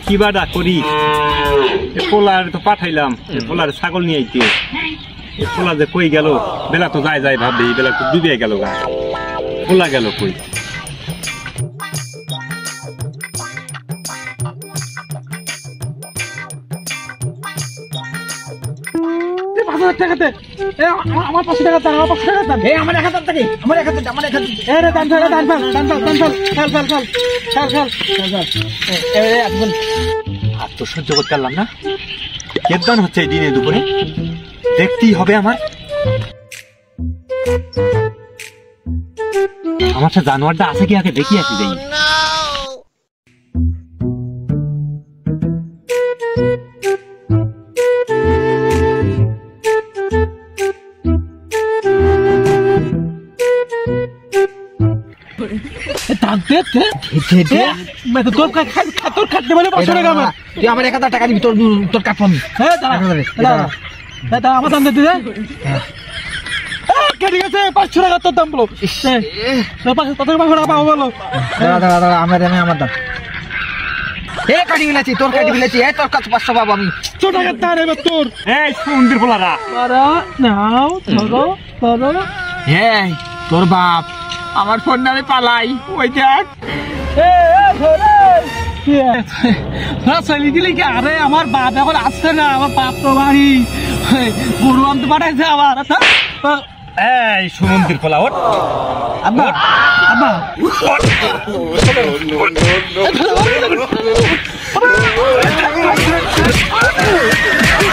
কি বাডা করি পোলার তো পাঠাইলাম পোলার ছাগল নিয়ে আইতে পোলা যে কই গেল বেলা তো যায় যায় ভাববে বেলা তো ডুবে গেল গা পোলা গেল কই আমার 500 টাকা দাম আমার 500 টাকা দাম আমার 1000 টাকা আমার 1000 আমার 1000 এরে দান ফেল আর তো সহ্য করতে পারলাম না কেদান হচ্ছে এই দিনে দুপুরে দেখতেই হবে আমার সে জানোয়ারটা আছে কি আগে দেখি আসি যাই আমার 1000 টাকা দিবি তোর কাটবো আমার দাম দিতে ঠিক আছে 500 টাকা তোর দাম বলো আমার দাম কাটি মিলাচ্ছি তোর কাটি মিলাচ্ছি তোর কাছে 500 পাবো আমি তোর এই সুন্দর পোলারা নাও ধরো তোর বাপ আমার ফোন নামে পালাই ওই দেখ আরে আমার বাপ এখন আসছে না আমার বাপ তো বাড়ি গরু আনতে পাঠাইছে আবার এই সুমন্দির পোলা ওঠ আব্বা আব্বা no